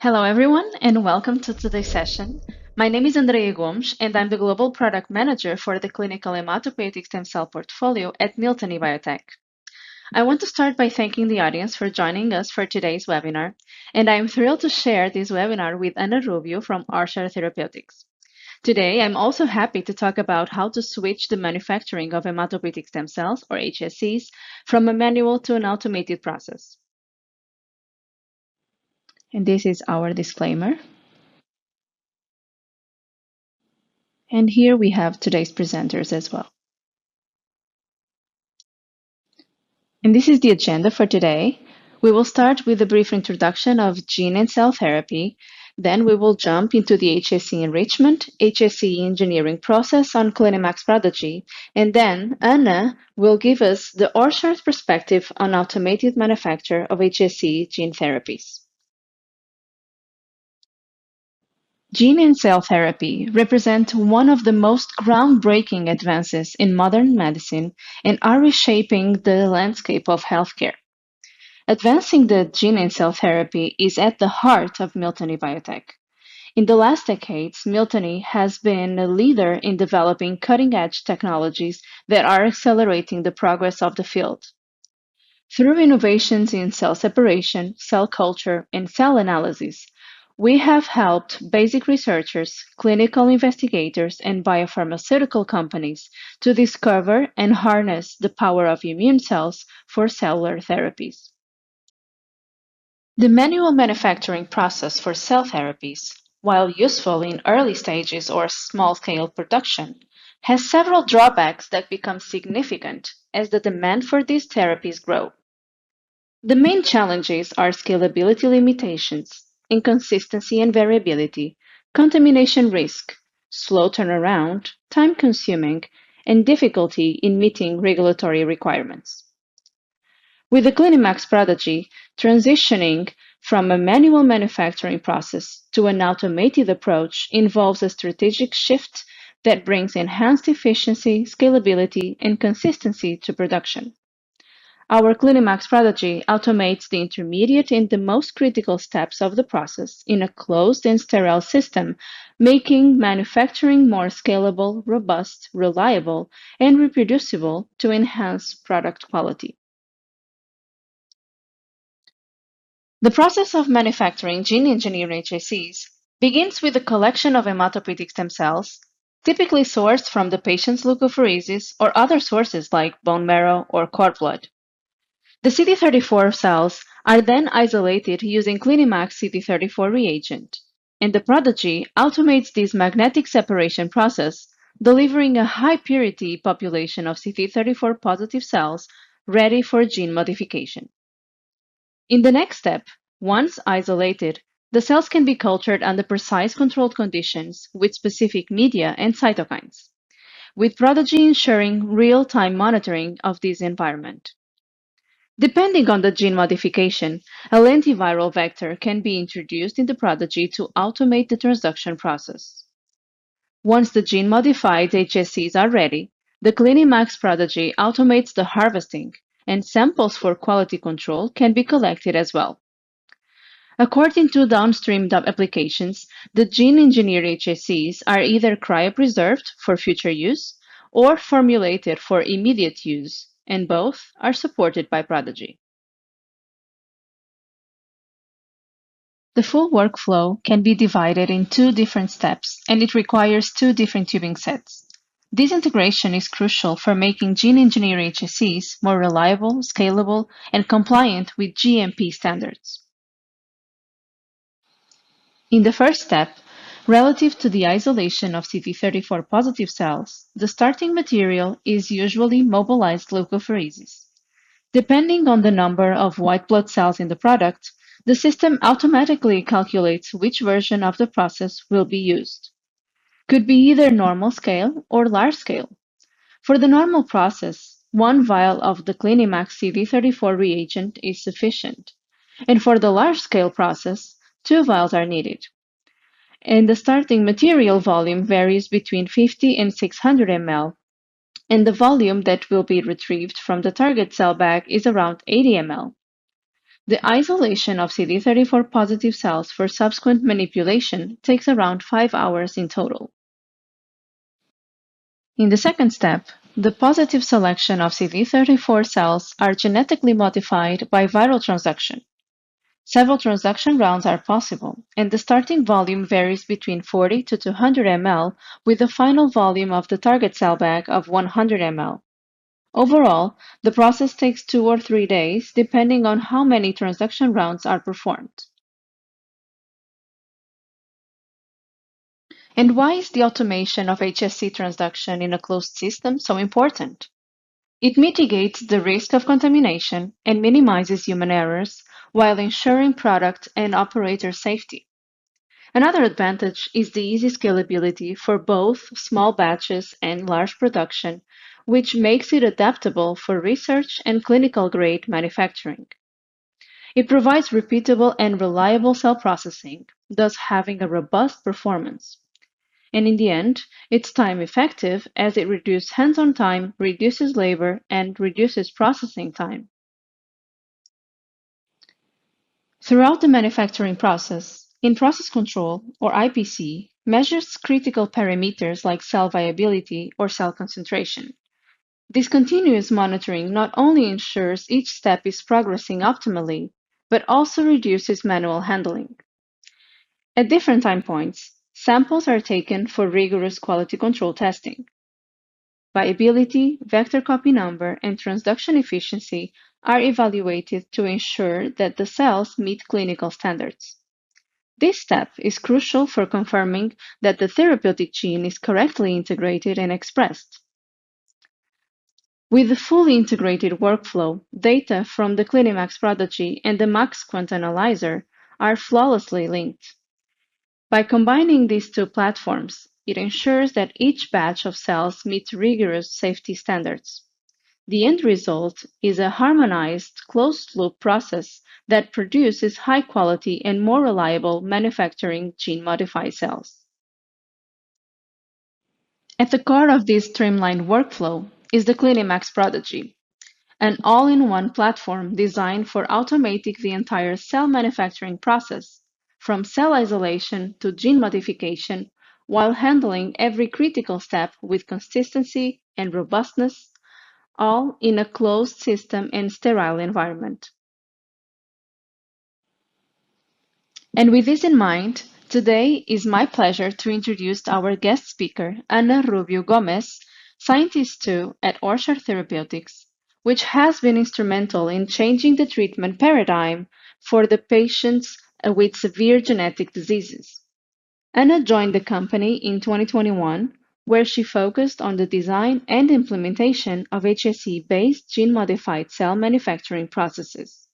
Hello, everyone, and welcome to today's session. My name is Andrea Gomes, and I'm the Global Product Manager for the Clinical Hematopoietic Stem Cell Portfolio at Miltenyi Biotec. I want to start by thanking the audience for joining us for today's webinar, and I'm thrilled to share this webinar with Ana Rubio from Archer Therapeutics. Today, I'm also happy to talk about how to switch the manufacturing of hematopoietic stem cells, or HSCs, from a manual to an automated process. And this is our disclaimer. And here we have today's presenters as well. And this is the agenda for today. We will start with a brief introduction of gene and cell therapy. Then we will jump into the HSC enrichment, HSC engineering process on Clinimax Prodigy. And then Anna will give us the Orchard perspective on automated manufacture of HSC gene therapies. Gene and cell therapy represent one of the most groundbreaking advances in modern medicine and are reshaping the landscape of healthcare. Advancing the gene and cell therapy is at the heart of Miltenyi Biotech. In the last decades, Miltenyi has been a leader in developing cutting-edge technologies that are accelerating the progress of the field. Through innovations in cell separation, cell culture, and cell analysis, we have helped basic researchers, clinical investigators, and biopharmaceutical companies to discover and harness the power of immune cells for cellular therapies. The manual manufacturing process for cell therapies, while useful in early stages or small-scale production, has several drawbacks that become significant as the demand for these therapies grow. The main challenges are scalability limitations, inconsistency and variability, contamination risk, slow turnaround, time-consuming, and difficulty in meeting regulatory requirements. With the Clinimax Prodigy, transitioning from a manual manufacturing process to an automated approach involves a strategic shift that brings enhanced efficiency, scalability, and consistency to production. Our Clinimax Prodigy automates the intermediate and the most critical steps of the process in a closed and sterile system, making manufacturing more scalable, robust, reliable, and reproducible to enhance product quality. The process of manufacturing gene engineered HSCs begins with the collection of hematopoietic stem cells, typically sourced from the patient's leukapheresis or other sources like bone marrow or cord blood. The CD34 cells are then isolated using Clinimax CD34 reagent, and the Prodigy automates this magnetic separation process, delivering a high-purity population of CD34 positive cells ready for gene modification. In the next step, once isolated, the cells can be cultured under precise controlled conditions with specific media and cytokines, with Prodigy ensuring real-time monitoring of this environment. Depending on the gene modification, a lentiviral vector can be introduced in the Prodigy to automate the transduction process. Once the gene-modified HSCs are ready, the Clinimax Prodigy automates the harvesting, and samples for quality control can be collected as well. According to downstream applications, the gene-engineered HSCs are either cryopreserved for future use or formulated for immediate use, and both are supported by Prodigy. The full workflow can be divided in two different steps, and it requires two different tubing sets. This integration is crucial for making gene-engineered HSCs more reliable, scalable, and compliant with GMP standards. In the first step, relative to the isolation of CD34 positive cells, the starting material is usually mobilized leukapheresis. Depending on the number of white blood cells in the product, the system automatically calculates which version of the process will be used. Could be either normal scale or large scale. For the normal process, one vial of the Clinimax CD34 reagent is sufficient, and for the large scale process, 2 vials are needed. And the starting material volume varies between 50 and 600 ml, and the volume that will be retrieved from the target cell bag is around 80 ml. The isolation of CD34 positive cells for subsequent manipulation takes around 5 hours in total. In the second step, the positive selection of CD34 cells are genetically modified by viral transduction. Several transduction rounds are possible, and the starting volume varies between 40 to 200 ml with a final volume of the target cell bag of 100 ml. Overall, the process takes 2 or 3 days, depending on how many transduction rounds are performed. And why is the automation of HSC transduction in a closed system so important? It mitigates the risk of contamination and minimizes human errors while ensuring product and operator safety. Another advantage is the easy scalability for both small batches and large production, which makes it adaptable for research and clinical grade manufacturing. It provides repeatable and reliable cell processing, thus having a robust performance. And in the end, it's time effective as it reduces hands-on time, reduces labor, and reduces processing time. Throughout the manufacturing process, in-process control, or IPC, measures critical parameters like cell viability or cell concentration. This continuous monitoring not only ensures each step is progressing optimally, but also reduces manual handling. At different time points, samples are taken for rigorous quality control testing. Viability, vector copy number, and transduction efficiency are evaluated to ensure that the cells meet clinical standards. This step is crucial for confirming that the therapeutic gene is correctly integrated and expressed. With the fully integrated workflow, data from the CliniMax Prodigy and the MaxQuant analyzer are flawlessly linked. By combining these two platforms, it ensures that each batch of cells meets rigorous safety standards. The end result is a harmonized, closed-loop process that produces high-quality and more reliable manufacturing gene-modified cells. At the core of this streamlined workflow is the CliniMax Prodigy, an all-in-one platform designed for automating the entire cell manufacturing process, from cell isolation to gene modification, while handling every critical step with consistency and robustness, all in a closed system and sterile environment. And with this in mind, today is my pleasure to introduce our guest speaker, Ana Rubio Gomez, Scientist 2 at Orchard Therapeutics, which has been instrumental in changing the treatment paradigm for the patients with severe genetic diseases. Ana joined the company in 2021, where she focused on the design and implementation of HSC-based gene-modified cell manufacturing processes.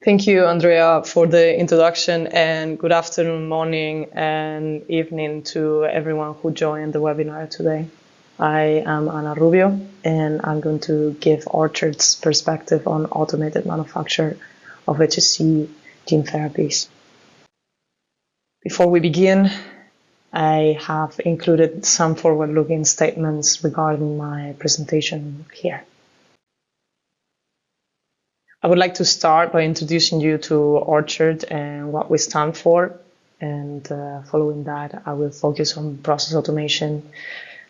Thank you, Andrea, for the introduction, and good afternoon, morning, and evening to everyone who joined the webinar today. I am Ana Rubio, and I'm going to give Orchard's perspective on automated manufacture of HSC gene therapies. Before we begin, I have included some forward-looking statements regarding my presentation here. I would like to start by introducing you to Orchard and what we stand for, and following that, I will focus on process automation,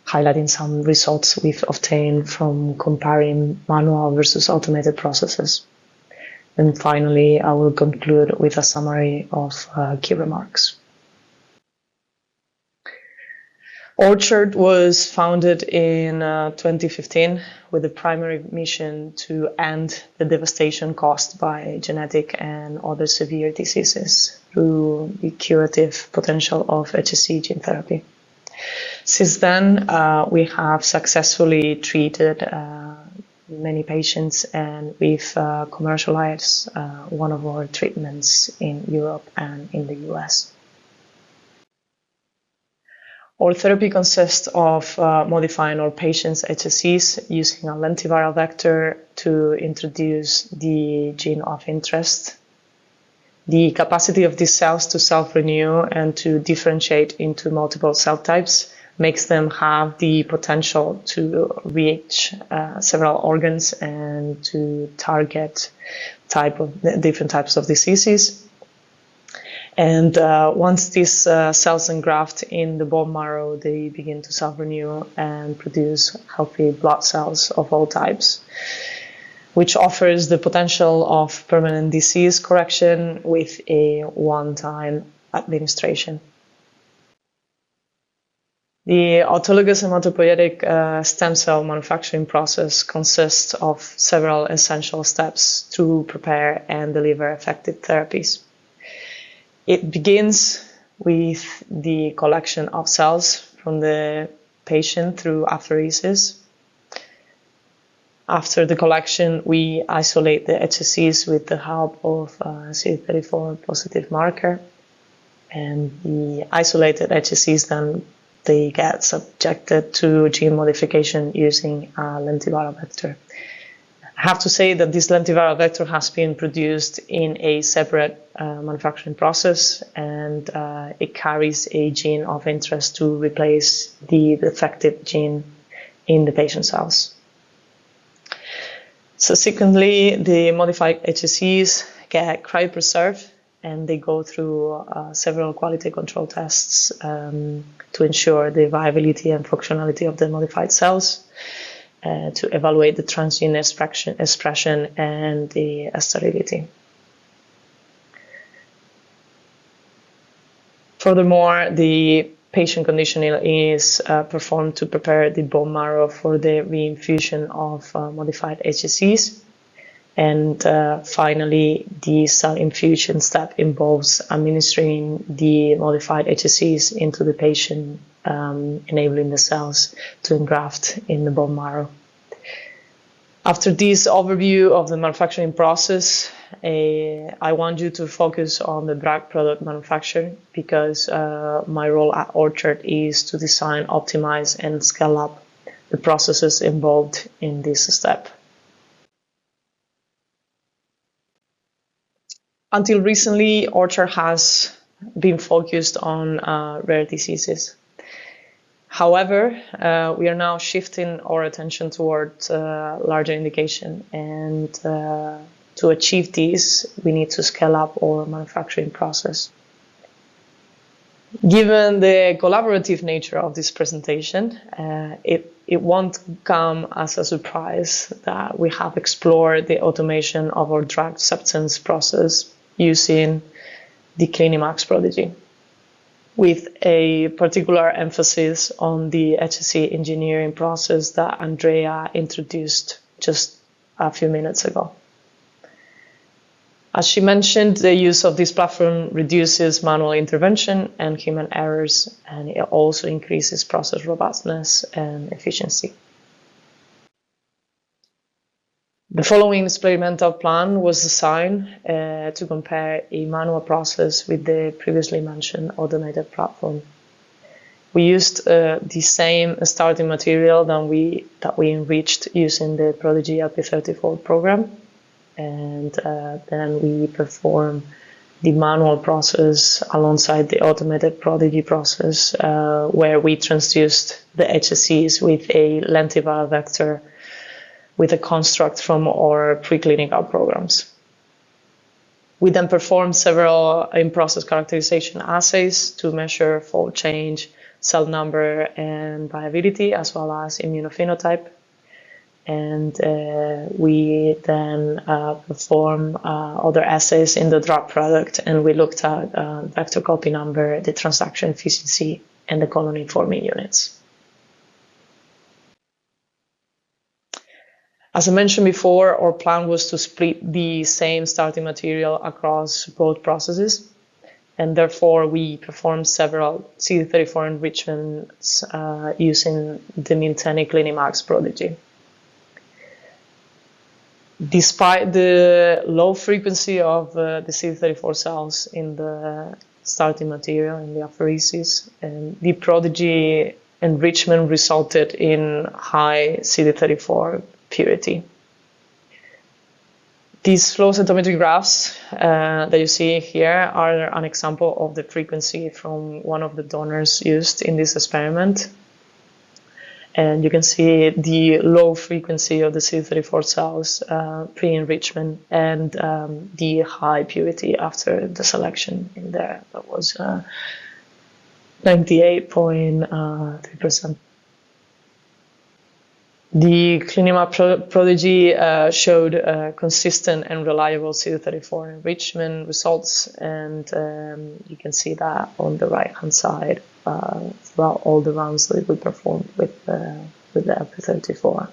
highlighting some results we've obtained from comparing manual versus automated processes. And finally, I will conclude with a summary of key remarks. Orchard was founded in 2015 with the primary mission to end the devastation caused by genetic and other severe diseases through the curative potential of HSC gene therapy. Since then, we have successfully treated many patients, and we've commercialized one of our treatments in Europe and in the US. Our therapy consists of modifying our patients' HSCs using a lentiviral vector to introduce the gene of interest. The capacity of these cells to self-renew and to differentiate into multiple cell types makes them have the potential to reach several organs and to target different types of diseases. And once these cells engraft in the bone marrow, they begin to self-renew and produce healthy blood cells of all types, which offers the potential of permanent disease correction with a one-time administration. The autologous hematopoietic stem cell manufacturing process consists of several essential steps to prepare and deliver effective therapies. It begins with the collection of cells from the patient through apheresis. After the collection, we isolate the HSCs with the help of CD34 positive marker. And the isolated HSCs then they get subjected to gene modification using a lentiviral vector. I have to say that this lentiviral vector has been produced in a separate manufacturing process, and it carries a gene of interest to replace the defective gene in the patient cells. Subsequently, the modified HSCs get cryopreserved, and they go through several quality control tests to ensure the viability and functionality of the modified cells, to evaluate the transgene expression and the sterility. Furthermore, the patient conditioning is performed to prepare the bone marrow for the reinfusion of modified HSCs. And finally, the cell infusion step involves administering the modified HSCs into the patient, enabling the cells to engraft in the bone marrow. After this overview of the manufacturing process, I want you to focus on the drug product manufacture, because my role at Orchard is to design, optimize, and scale up the processes involved in this step. Until recently, Orchard has been focused on rare diseases. However, we are now shifting our attention towards larger indication, and to achieve this, we need to scale up our manufacturing process. Given the collaborative nature of this presentation, it won't come as a surprise that we have explored the automation of our drug substance process using the Clinimax Prodigy, with a particular emphasis on the HSC engineering process that Andrea introduced just a few minutes ago. As she mentioned, the use of this platform reduces manual intervention and human errors, and it also increases process robustness and efficiency. The following experimental plan was designed to compare a manual process with the previously mentioned automated platform. We used the same starting material that we enriched using the Prodigy LP34 program, and then we performed the manual process alongside the automated Prodigy process, where we transduced the HSCs with a lentiviral vector with a construct from our preclinical programs. We then performed several in-process characterization assays to measure fold change, cell number, and viability, as well as immunophenotype. And we then performed other assays in the drug product, and we looked at vector copy number, the transaction efficiency, and the colony forming units. As I mentioned before, our plan was to split the same starting material across both processes, and therefore we performed several CD34 enrichments using the Miltenyi Clinimax Prodigy. Despite the low frequency of the CD34 cells in the starting material, in the apheresis, the Prodigy enrichment resulted in high CD34 purity. These flow cytometry graphs that you see here are an example of the frequency from one of the donors used in this experiment. And you can see the low frequency of the CD34 cells pre-enrichment and the high purity after the selection in there. That was 98.3%. The Clinical Prodigy showed consistent and reliable CD34 enrichment results, and you can see that on the right-hand side throughout all the rounds that we performed with the LP34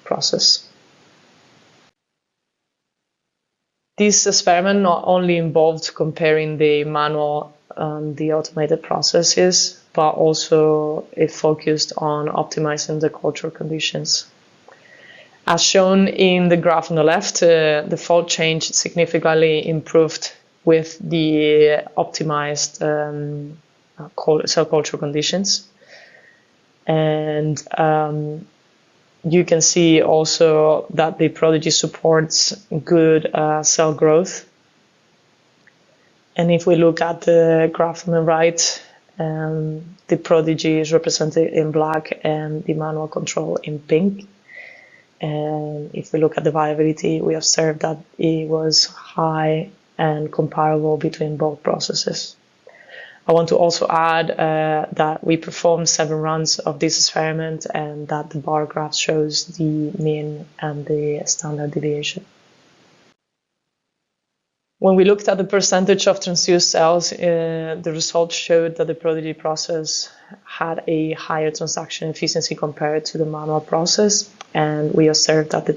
process. This experiment not only involved comparing the manual and the automated processes, but also it focused on optimizing the cultural conditions. As shown in the graph on the left, the fold change significantly improved with the optimized cell culture conditions. And you can see also that the Prodigy supports good cell growth. And if we look at the graph on the right, the Prodigy is represented in black and the manual control in pink. And if we look at the viability, we observe that it was high and comparable between both processes. I want to also add that we performed 7 runs of this experiment and that the bar graph shows the mean and the standard deviation. When we looked at the percentage of transduced cells, the results showed that the Prodigy process had a higher transaction efficiency compared to the manual process, and we observed that the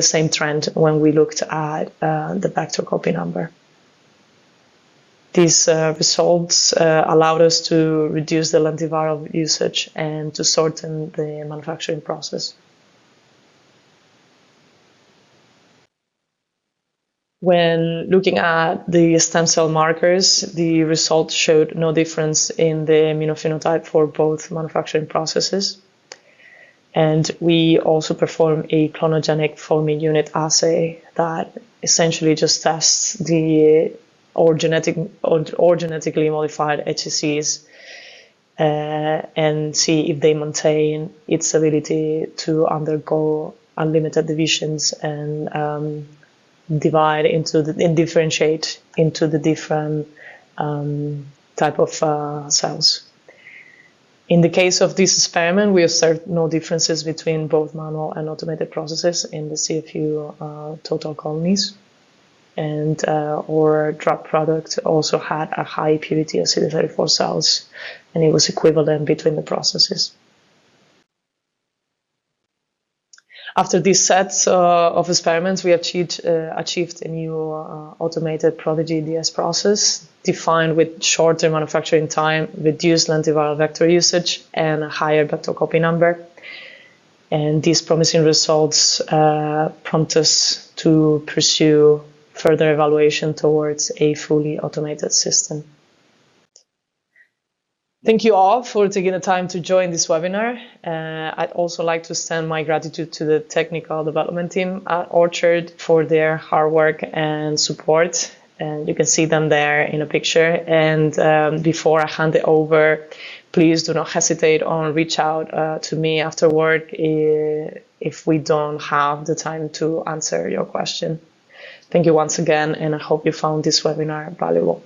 same trend when we looked at the vector copy number. These results allowed us to reduce the lentiviral usage and to shorten the manufacturing process. When looking at the stem cell markers, the results showed no difference in the immunophenotype for both manufacturing processes. And we also performed a clonogenic folding unit assay that essentially just tests the genetically modified HSCs and see if they maintain its ability to undergo unlimited divisions and differentiate into the different type of cells. In the case of this experiment, we observed no differences between both manual and automated processes in the CFU total colonies. And our drug product also had a high purity of CD34 cells, and it was equivalent between the processes. After these sets of experiments, we achieved a new automated Prodigy DS process, defined with shorter manufacturing time, reduced lentiviral vector usage, and a higher vector copy number. And these promising results prompt us to pursue further evaluation towards a fully automated system. Thank you all for taking the time to join this webinar. I'd also like to extend my gratitude to the technical development team at Orchard for their hard work and support. And you can see them there in a picture. And before I hand it over, please do not hesitate or reach out to me after work if we don't have the time to answer your question. Thank you once again, and I hope you found this webinar valuable.